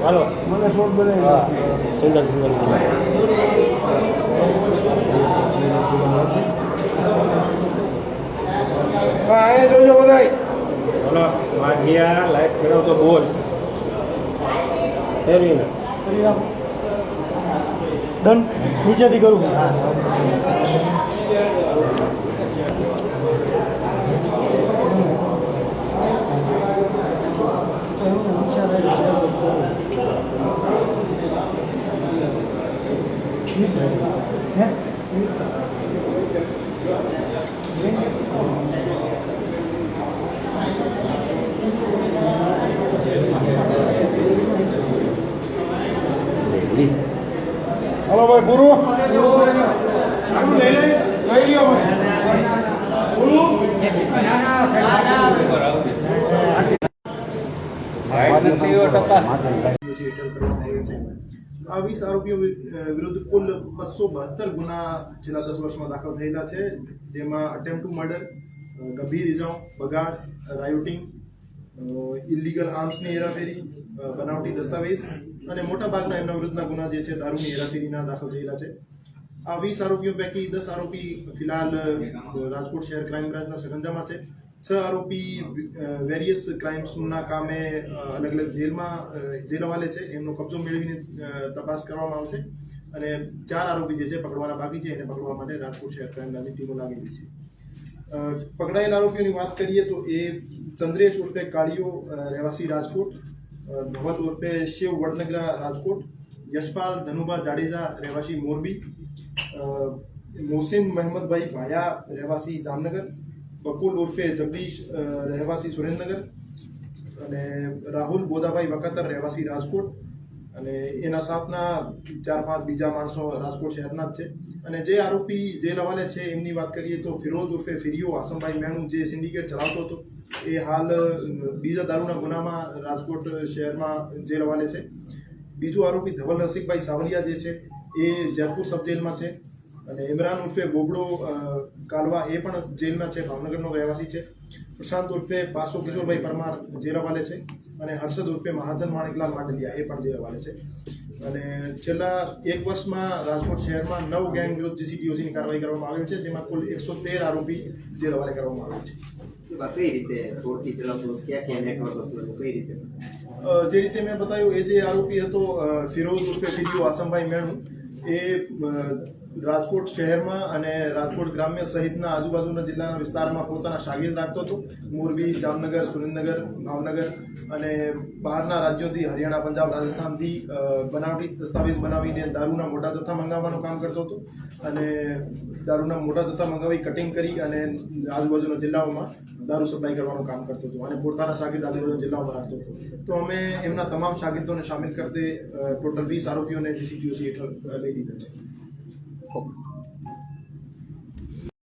હાલો મને શોટ બનાવી સિંગલ આયા જોજો બધાય હાલો માજીયા લાઈટ ફેરવતો બોલ ફેરવીને ડન નીચેથી કરું हेलो भाई गुरु આ 20 આરોપીઓ વિરુદ્ધ કુલ 272 ગુના છેલ્લા 10 વર્ષમાં દાખલ થયેલા છે, જેમાં અટેમ્પ્ટ ટુ મર્ડર, ગંભીર ઇજાઓ, બગાડ, રાયોટિંગ, ઇલીગલ આર્મ્સની હેરાફેરી, બનાવટી દસ્તાવેજ અને મોટાભાગના એમના વિરુદ્ધના ગુના જે છે દારૂની હેરાફેરીના દાખલ થયેલા છે. આ 20 આરોપીઓ પૈકી 10 આરોપી ફિલહાલ રાજકોટ શહેર ક્રાઇમ બ્રાન્ચના સગંજામાં છે. 6 આરોપી વેરિયસ ક્રાઇમ્સના કામે અલગ અલગ જેલ હવાલે છે. એમનો કબજો મેળવીને તપાસ કરવામાં આવશે અને 4 આરોપી જે છે પકડવાના બાકી છે. એને પકડવા માટે રાજકોટ શહેર ક્રાઇમ બ્રાન્ચની ટીમો લાગેલી છે. પકડાયેલા આરોપીઓની વાત કરીએ તો એ ચંદ્રેશ ઉર્ફે કાળીઓ રહેવાસી રાજકોટ, ધવલ ઉર્ફે શિવ વડનગરા રાજકોટ, યશપાલ ધનુભા જાડેજા રહેવાસી મોરબી, મોહસિન મહેમદભાઈ ભાયા રહેવાસી જામનગર, બકુલ ઉર્ફે જગદીશ રહેવાસી સુરેન્દ્રનગર અને રાહુલ બોદાભાઈ વકાતર રહેવાસી રાજકોટ અને એના સાથના 4-5 બીજા માણસો રાજકોટ શહેરના જ છે. અને જે આરોપી જેલ હવાલે છે એમની વાત કરીએ તો ફિરોઝ ઉર્ફે ફિરિયો આસમભાઈ મેણું જે સિન્ડિકેટ ચલાવતો હતો એ હાલ બીજા દારૂના ગુનામાં રાજકોટ શહેરમાં જેલ હવાલે છે. બીજો આરોપી ધવલ રસિકભાઈ સાવલિયા જે છે એ જયપુર સબ જેલમાં છે અને ઇમરાન ઉર્ફે બોબડો કાલવા એ પણ જેલમાં છે, ભાવનગરનો રહેવાસી છે. પ્રશાંત ઉર્ફે પાસો કિશોરભાઈ પરમાર જેલ હવાલે છે અને હર્ષદ ઉર્ફે મહાજન માણેકલાલ માંડલિયા એ પણ જેલ હવાલે છે. અને છેલ્લા 1 વર્ષમાં રાજકોટ શહેરમાં 9 ગેંગ વિરુદ્ધ જીસીટીઓસીની કાર્યવાહી કરવામાં આવેલ છે, જેમાં કુલ 113 આરોપી જેલ હવાલે કરવામાં આવેલ છે. જે રીતે મેં બતાવ્યું એ જે આરોપી હતો ફિરોઝ ઉર્ફે ફિરિયો આસમભાઈ મેણું એ રાજકોટ શહેરમાં અને રાજકોટ ગ્રામ્ય સહિતના આજુબાજુના જિલ્લાના વિસ્તારમાં પોતાના શાગીર રાખતો હતો. મોરબી, જામનગર, સુરેન્દ્રનગર, ભાવનગર અને બહારના રાજ્યોથી હરિયાણા, પંજાબ, રાજસ્થાનથી બનાવટી દસ્તાવેજ બનાવીને દારૂના મોટા જથ્થા મંગાવવાનું કામ કરતો હતો અને દારૂના મોટા જથ્થા મંગાવી કટિંગ કરી અને આજુબાજુના જિલ્લાઓમાં દારૂ સપ્લાય કરવાનું કામ કરતો હતો અને પોતાના શાગીર્દ આજુબાજુના જિલ્લાઓમાં રાખતો હતો. તો અમે એમના તમામ શાગીર્દોને સામેલ કરતે ટોટલ 20 આરોપીઓને જીસીટીઓસી હેઠળ લઈ લીધા છે.